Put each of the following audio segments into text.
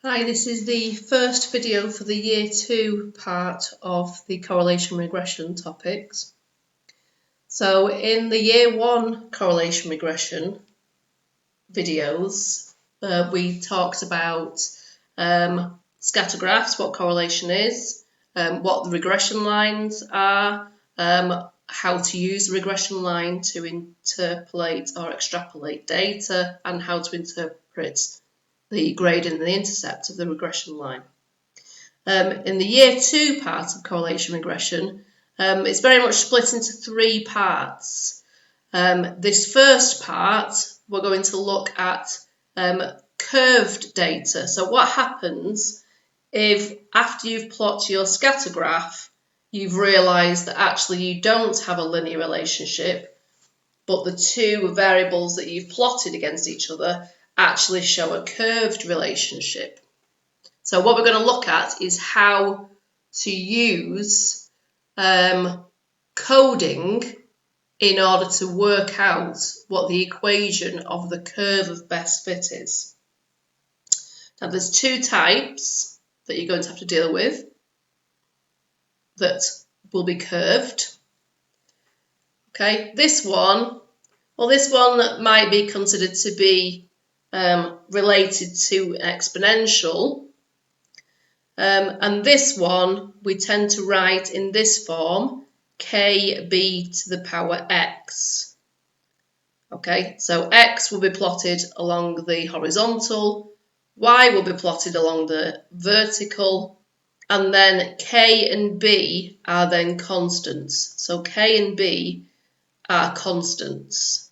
Hi, this is the first video for the Year 2 part of the correlation regression topics. So in the Year 1 correlation regression videos, we talked about scatter graphs, what correlation is, what the regression lines are, how to use the regression line to interpolate or extrapolate data, and how to interpret the gradient and the intercept of the regression line. In the Year 2 part of correlation regression, it's very much split into 3 parts. This first part, we're going to look at curved data. So what happens if after you've plotted your scatter graph, you've realised that actually you don't have a linear relationship, but the two variables that you've plotted against each other actually show a curved relationship. So what we're going to look at is how to use coding in order to work out what the equation of the curve of best fit is. Now there's 2 types that you're going to have to deal with that will be curved. Okay, this one might be considered to be related to an exponential. And this one we tend to write in this form, kb to the power x. Okay, so x will be plotted along the horizontal, y will be plotted along the vertical, and then k and b are then constants. So k and b are constants.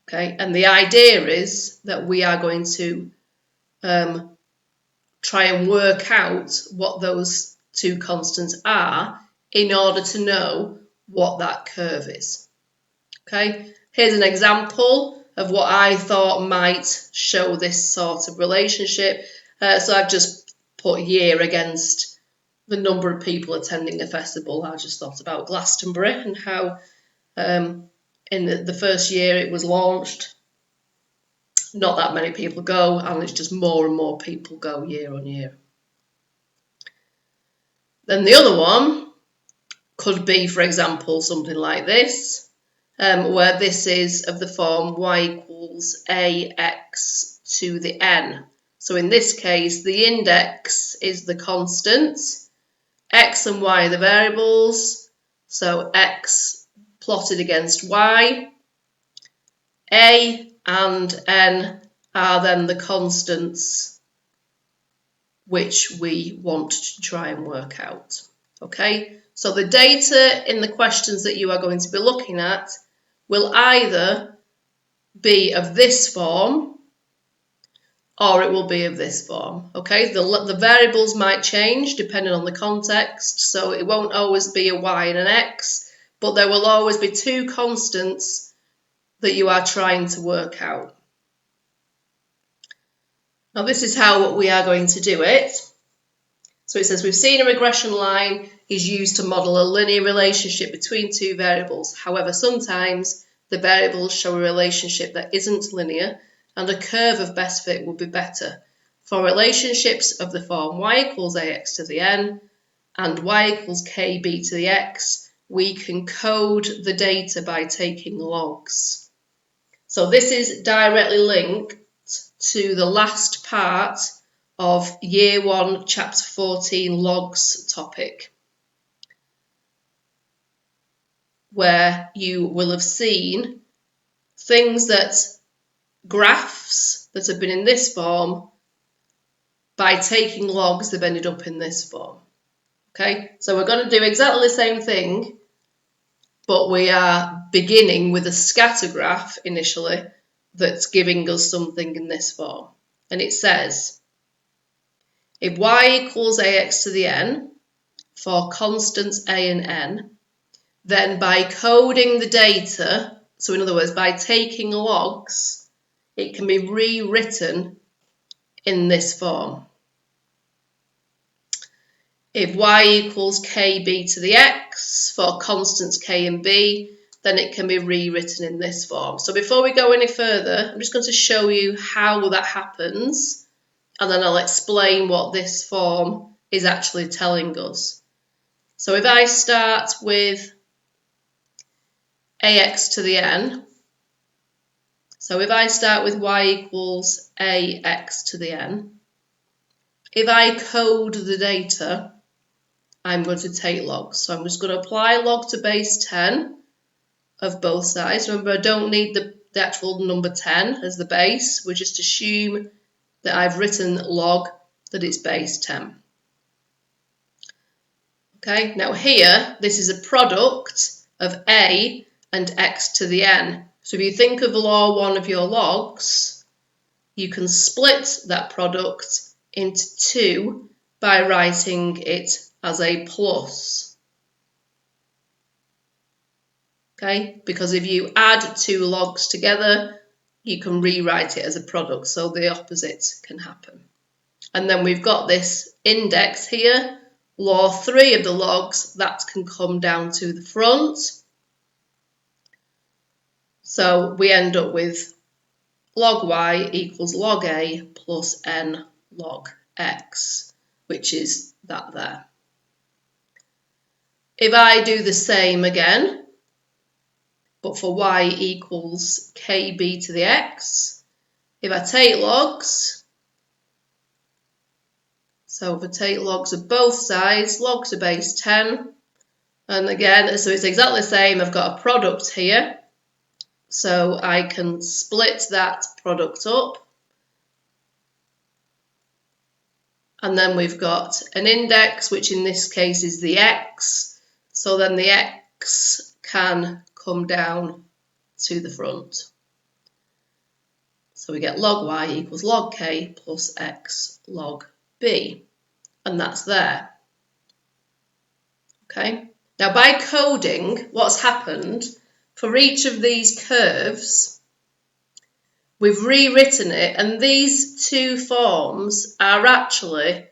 Okay, and the idea is that we are going to try and work out what those 2 constants are in order to know what that curve is. Okay, here's an example of what I thought might show this sort of relationship. So I've just put year against the number of people attending the festival. I just thought about Glastonbury and how in the first year it was launched, not that many people go, and it's just more and more people go year on year. Then the other one could be, for example, something like this, where this is of the form y equals ax to the n. So in this case, the index is the constant, x and y are the variables, so x plotted against y, a and n are then the constants which we want to try and work out. Okay, so the data in the questions that you are going to be looking at will either be of this form or it will be of this form. Okay, the variables might change depending on the context, so it won't always be a y and an x, but there will always be 2 constants that you are trying to work out. Now this is how we are going to do it. So it says we've seen a regression line is used to model a linear relationship between 2 variables. However, sometimes the variables show a relationship that isn't linear and a curve of best fit would be better. For relationships of the form y equals ax to the n and y equals kb to the x, we can code the data by taking logs. So this is directly linked to the last part of Year 1, Chapter 14, Logs topic, where you will have seen things that graphs that have been in this form, by taking logs, they've ended up in this form. Okay, so we're going to do exactly the same thing, but we are beginning with a scatter graph initially that's giving us something in this form. And it says, if y equals ax to the n for constants a and n, then by coding the data, so in other words, by taking logs, it can be rewritten in this form. If y equals kb to the x for constants k and b, then it can be rewritten in this form. So before we go any further, I'm just going to show you how that happens, and then I'll explain what this form is actually telling us. So if I start with ax to the n, so if I start with y equals ax to the n, if I code the data, I'm going to take logs. So I'm just going to apply log to base 10 of both sides. Remember, I don't need the actual number 10 as the base. We just assume that I've written log that it's base 10. Okay, now here, this is a product of a and x to the n. So if you think of law 1 of your logs, you can split that product into 2 by writing it as a plus. Okay, because if you add 2 logs together, you can rewrite it as a product, so the opposite can happen. And then we've got this index here, law 3 of the logs, that can come down to the front. So we end up with log y equals log a plus n log x, which is that there. If I do the same again, but for y equals kb to the x, if I take logs, so if I take logs of both sides, logs are base 10, and again, so it's exactly the same, I've got a product here, so I can split that product up, and then we've got an index, which in this case is the x, so then the x can come down to the front. So we get log y equals log k plus x log b, and that's there. Okay, now by coding, what's happened, for each of these curves, we've rewritten it, and these 2 forms are actually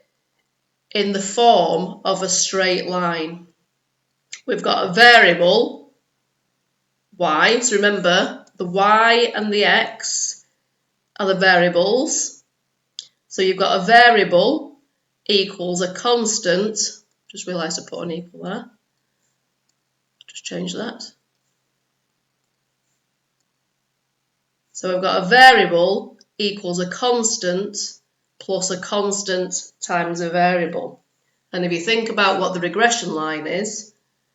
in the form of a straight line. We've got a variable y, so remember the y and the x are the variables. So you've got a variable equals a constant, just realised I put an equal there, just change that. So we've got a variable equals a constant plus a constant times a variable. And if you think about what the regression line is,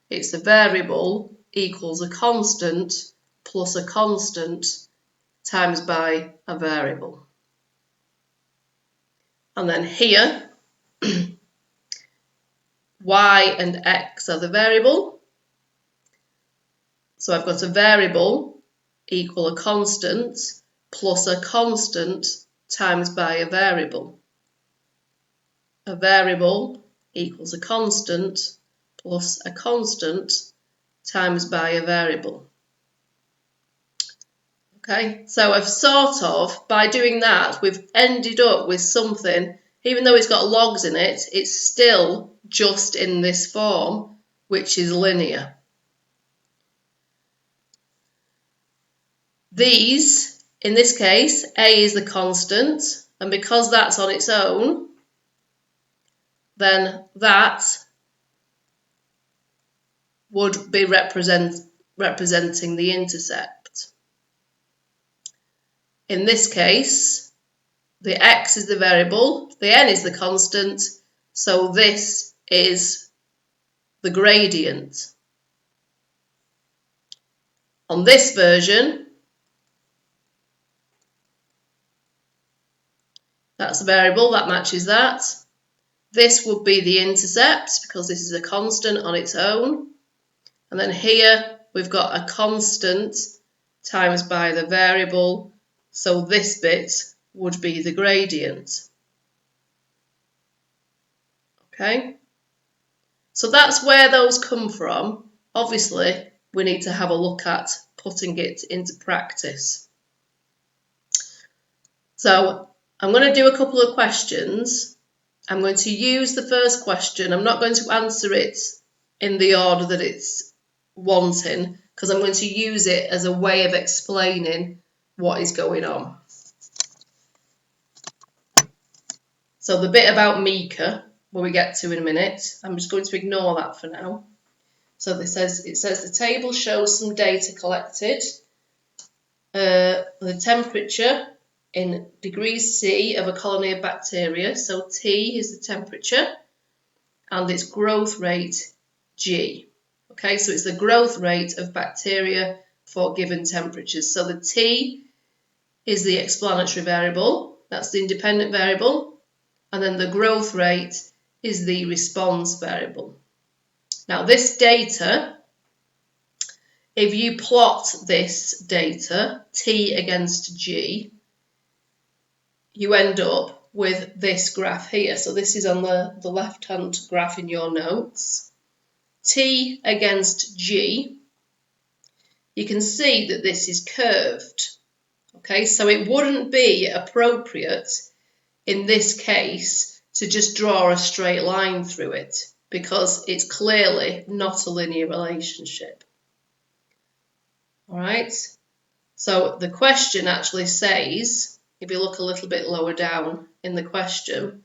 it's a variable equals a constant plus a constant times by a variable. And then here, y and x are the variable. So I've got a variable equal a constant plus a constant times by a variable. A variable equals a constant plus a constant times by a variable. Okay, so I've sort of, by doing that, we've ended up with something, even though it's got logs in it, it's still just in this form, which is linear. These, in this case, a is the constant, and because that's on its own, then that would be representing the intercept. In this case, the x is the variable, the n is the constant, so this is the gradient. On this version, that's the variable, that matches that. This would be the intercept because this is a constant on its own. And then here we've got a constant times by the variable, so this bit would be the gradient. Okay, so that's where those come from. Obviously, we need to have a look at putting it into practice. So I'm going to do a couple of questions. I'm going to use the first question. I'm not going to answer it in the order that it's wanting, because I'm going to use it as a way of explaining what is going on. So the bit about Mika, where we get to in a minute, I'm just going to ignore that for now. So it says the table shows some data collected. The temperature in degrees C of a colony of bacteria. So T is the temperature and its growth rate G. Okay, so it's the growth rate of bacteria for given temperatures. So the T is the explanatory variable, that's the independent variable, and then the growth rate is the response variable. Now this data, if you plot this data, T against G, you end up with this graph here. So this is on the left-hand graph in your notes. T against G, you can see that this is curved. Okay, so it wouldn't be appropriate in this case to just draw a straight line through it because it's clearly not a linear relationship. All right, so the question actually says, if you look a little bit lower down in the question,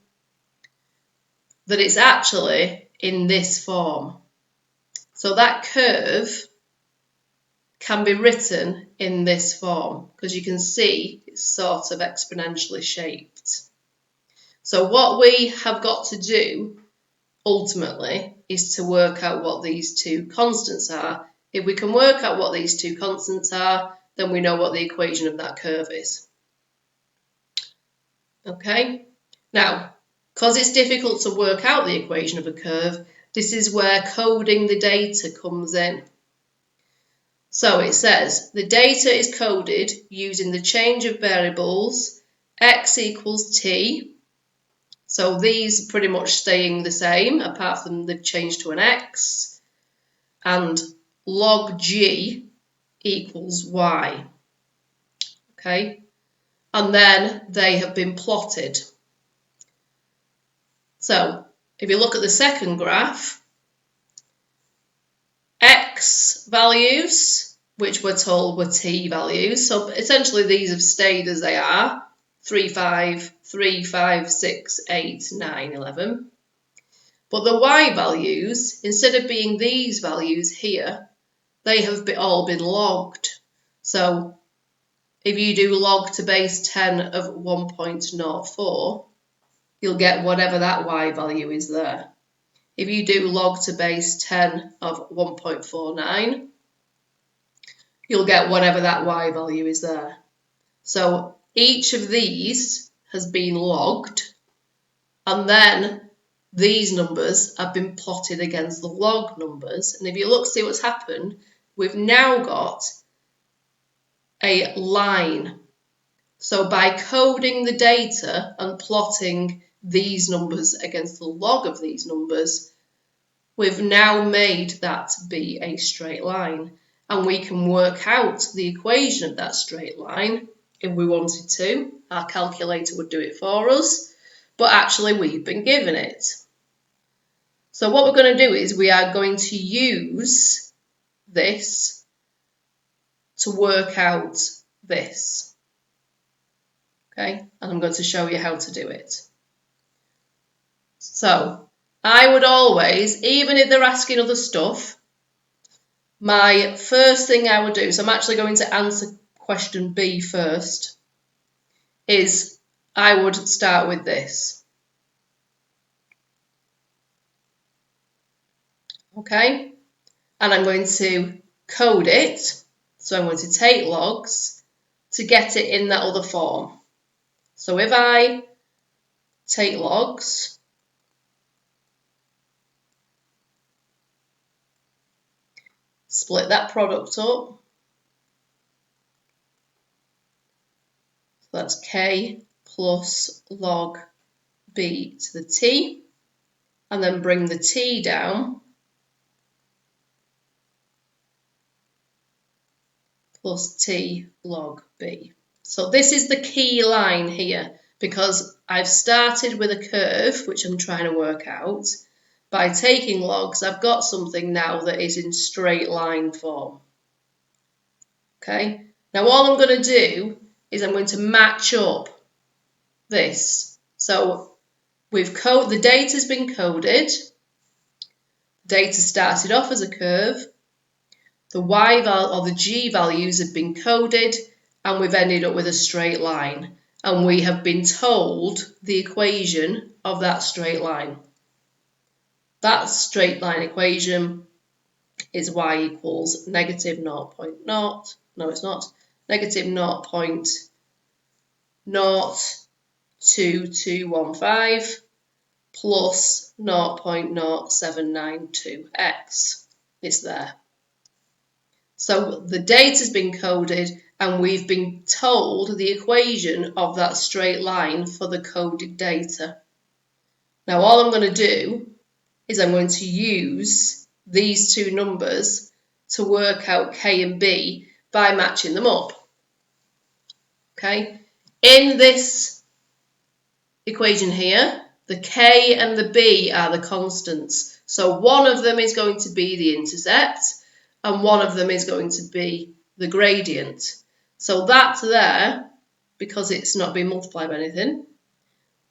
that it's actually in this form. So that curve can be written in this form because you can see it's sort of exponentially shaped. So what we have got to do ultimately is to work out what these two constants are. If we can work out what these two constants are, then we know what the equation of that curve is. Okay, now, because it's difficult to work out the equation of a curve, this is where coding the data comes in. So it says the data is coded using the change of variables x equals t. So these are pretty much staying the same, apart from they've changed to an x, and log g equals y. Okay, and then they have been plotted. So if you look at the second graph, x values, which we're told were t values, so essentially these have stayed as they are, 3, 5, 3, 5, 6, 8, 9, 11. But the y values, instead of being these values here, they have all been logged. So if you do log to base 10 of 1.04, you'll get whatever that y value is there. If you do log to base 10 of 1.49, you'll get whatever that y value is there. So each of these has been logged, and then these numbers have been plotted against the log numbers. And if you look, see what's happened, we've now got a line. So by coding the data and plotting these numbers against the log of these numbers, we've now made that be a straight line. And we can work out the equation of that straight line if we wanted to. Our calculator would do it for us, but actually we've been given it. So what we're going to do is we are going to use this to work out this. Okay, and I'm going to show you how to do it. So I would always, even if they're asking other stuff, my first thing I would do, so I'm actually going to answer question B first, is I would start with this. Okay, and I'm going to code it, so I'm going to take logs to get it in that other form. So if I take logs, split that product up, so that's k plus log b to the t, and then bring the t down, plus t log b. So this is the key line here, because I've started with a curve, which I'm trying to work out. By taking logs, I've got something now that is in straight line form. Okay, now all I'm going to do is I'm going to match up this. So the data's been coded. Data started off as a curve. The y value or the g values have been coded, and we've ended up with a straight line. And we have been told the equation of that straight line. That straight line equation is y equals negative 0.0, no it's not, negative 0.02215 plus 0.0792x. It's there. So the data's been coded and we've been told the equation of that straight line for the coded data. Now all I'm going to do is I'm going to use these two numbers to work out k and b by matching them up. Okay, in this equation here, the k and the b are the constants. So one of them is going to be the intercept and one of them is going to be the gradient. So that there, because it's not being multiplied by anything,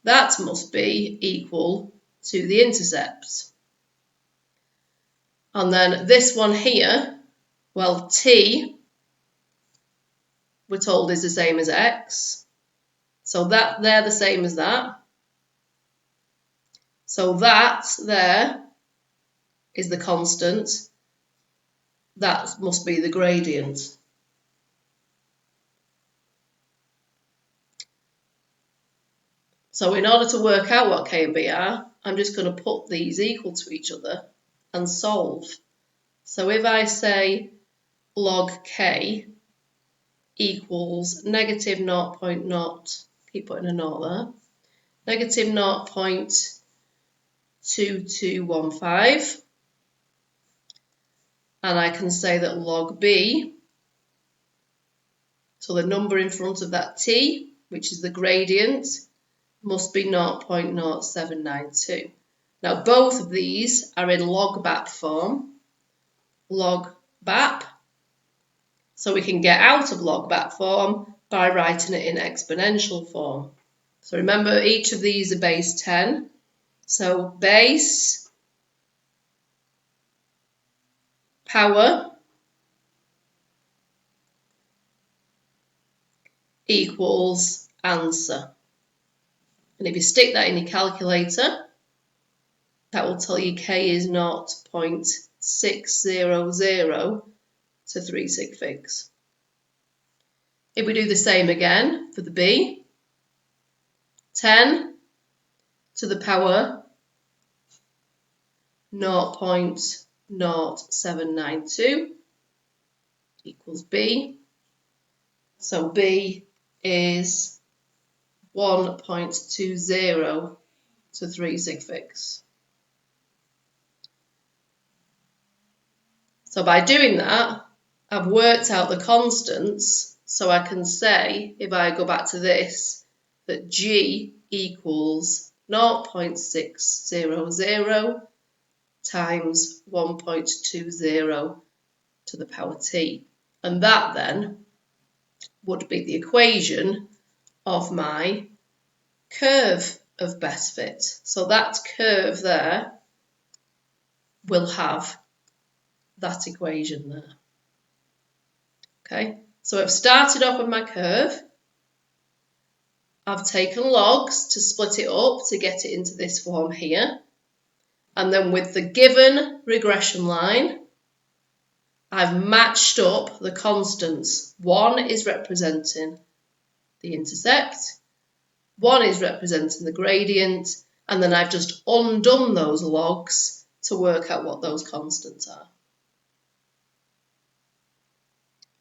that must be equal to the intercept. And then this one here, well, t, we're told is the same as x. So that they're the same as that. So that there is the constant. That must be the gradient. So in order to work out what k and b are, I'm just going to put these equal to each other and solve. So if I say log k equals negative 0.0, keep putting a 0 there, negative 0.2215, and I can say that log b, so the number in front of that t, which is the gradient, must be 0.0792. Now both of these are in log BAP form, log BAP, so we can get out of log BAP form by writing it in exponential form. So remember, each of these are base 10, so base power equals answer. And if you stick that in your calculator, that will tell you k is 0.600 to 3 sig figs. If we do the same again for the b, 10 to the power 0.0792 equals b. So b is 1.20 to 3 sig figs. So by doing that, I've worked out the constants, so I can say, if I go back to this, that g equals 0.600 times 1.20 to the power t. And that then would be the equation of my curve of best fit. So that curve there will have that equation there. Okay, so I've started off with my curve. I've taken logs to split it up to get it into this form here. And then with the given regression line, I've matched up the constants. One is representing the intercept, one is representing the gradient, and then I've just undone those logs to work out what those constants are.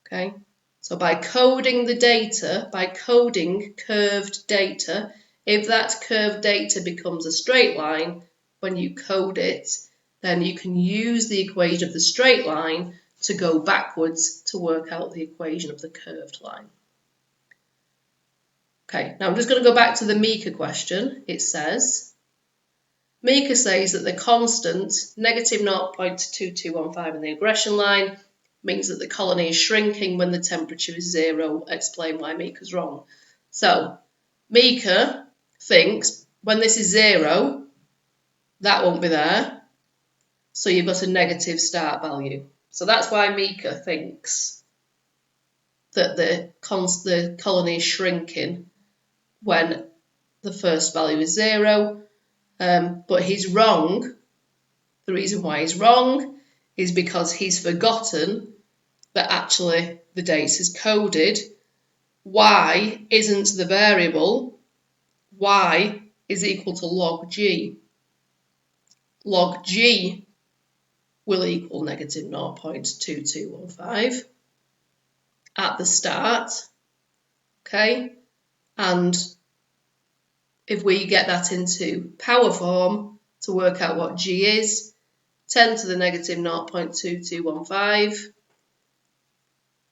Okay, so by coding the data, by coding curved data, if that curved data becomes a straight line, when you code it, then you can use the equation of the straight line to go backwards to work out the equation of the curved line. Okay, now I'm just going to go back to the Mika question. It says, Mika says that the constant, negative 0.2215 in the regression line, means that the colony is shrinking when the temperature is 0. Explain why Mika's wrong. So Mika thinks when this is 0, that won't be there. So you've got a negative start value. So that's why Mika thinks that the colony is shrinking when the first value is 0. But he's wrong. The reason why he's wrong is because he's forgotten that actually the data is coded. Y isn't the variable. Y is equal to log G. Log G will equal negative 0.2215 at the start. Okay, and if we get that into power form to work out what G is, 10 to the negative 0.2215,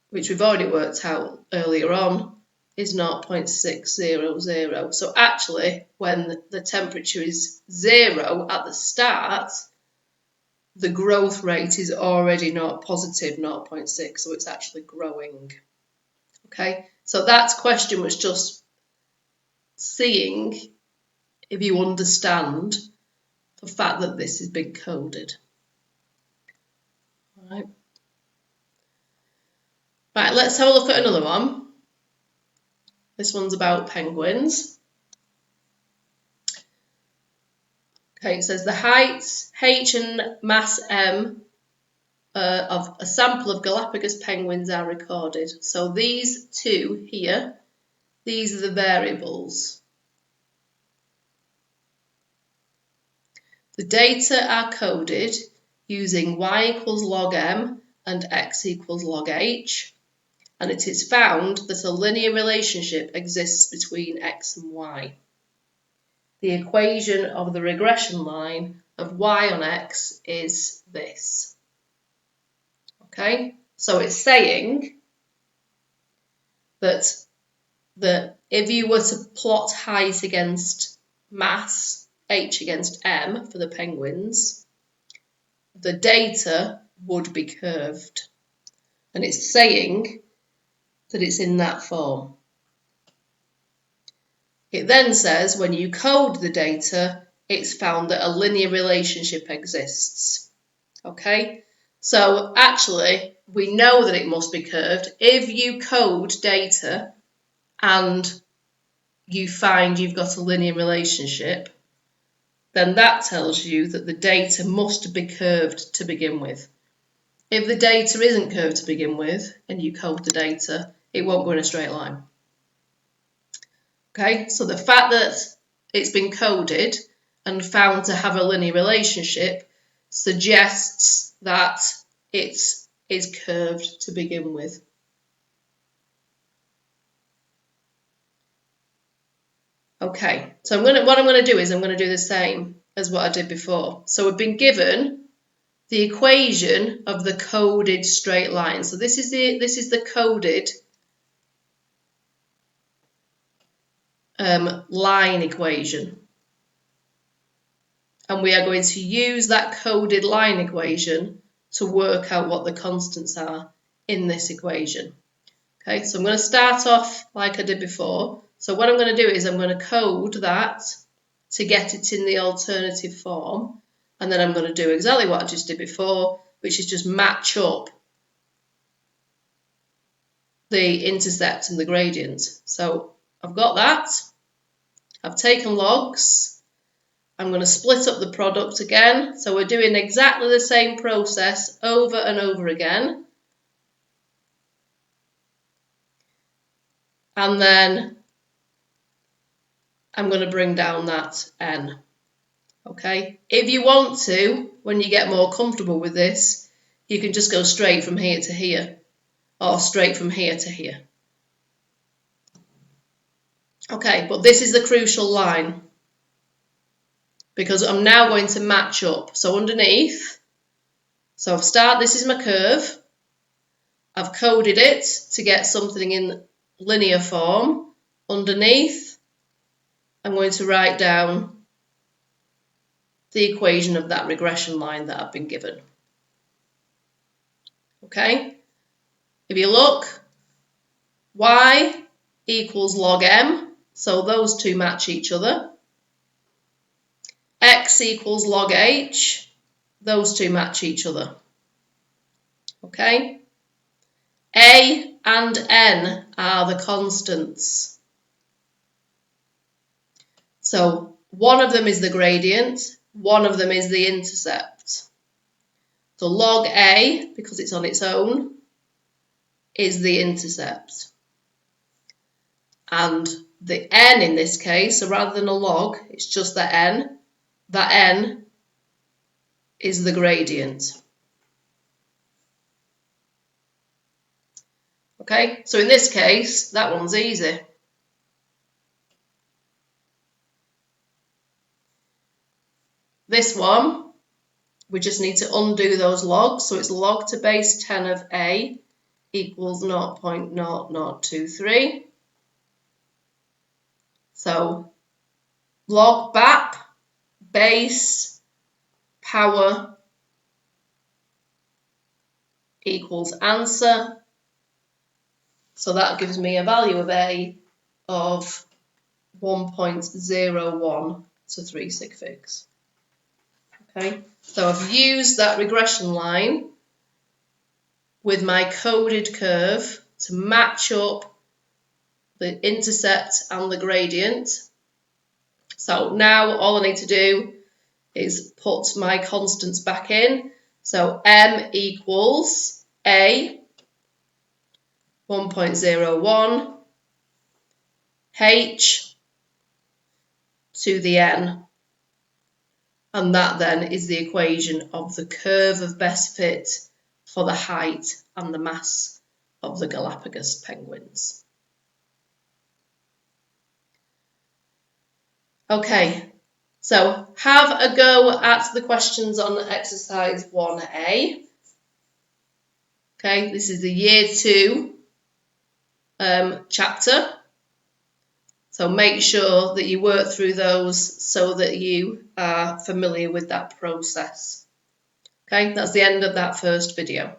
which we've already worked out earlier on, is 0.600. So actually, when the temperature is 0 at the start, the growth rate is already not positive 0.6, so it's actually growing. Okay, so that question was just seeing if you understand the fact that this has been coded. Right, let's have a look at another one. This one's about penguins. Okay, it says the height h and mass m of a sample of Galapagos penguins are recorded. So these two here, these are the variables. The data are coded using y equals log m and x equals log h, and it is found that a linear relationship exists between x and y. The equation of the regression line of y on x is this. Okay, so it's saying that if you were to plot height against mass, h against m for the penguins, the data would be curved. And it's saying that it's in that form. It then says when you code the data, it's found that a linear relationship exists. Okay, so actually we know that it must be curved. If you code data and you find you've got a linear relationship, then that tells you that the data must be curved to begin with. If the data isn't curved to begin with and you code the data, it won't go in a straight line. Okay, so the fact that it's been coded and found to have a linear relationship suggests that it is curved to begin with. Okay, so what I'm going to do is I'm going to do the same as what I did before. So we've been given the equation of the coded straight line. So this is the coded line equation. And we are going to use that coded line equation to work out what the constants are in this equation. Okay, so I'm going to start off like I did before. So what I'm going to do is I'm going to code that to get it in the alternative form. And then I'm going to do exactly what I just did before, which is just match up the intercept and the gradient. So I've got that. I've taken logs. I'm going to split up the product again. So we're doing exactly the same process over and over again. And then I'm going to bring down that n. Okay, if you want to, when you get more comfortable with this, you can just go straight from here to here, or straight from here to here. Okay, but this is the crucial line, because I'm now going to match up. So underneath, so this is my curve. I've coded it to get something in linear form. Underneath, I'm going to write down the equation of that regression line that I've been given. Okay, If you look, y equals log m, so those two match each other. X equals log h, those two match each other. Okay? A and n are the constants. So one of them is the gradient, one of them is the intercept. So log A, because it's on its own, is the intercept. And the n in this case, so rather than a log, it's just the n. That n is the gradient. Okay, so in this case, that one's easy. This one, we just need to undo those logs. So it's log to base 10 of A equals 0.0023. So log BAP, base, power equals answer. So that gives me a value of A of 1.01 to 3 sig figs. Okay, so I've used that regression line with my coded curve to match up the intercept and the gradient. So now all I need to do is put my constants back in. So m equals A, 1.01, h to the n. And that then is the equation of the curve of best fit for the height and the mass of the Galapagos penguins. Okay, so have a go at the questions on exercise 1A. Okay, this is the year 2 chapter. So make sure that you work through those so that you are familiar with that process. Okay, that's the end of that first video.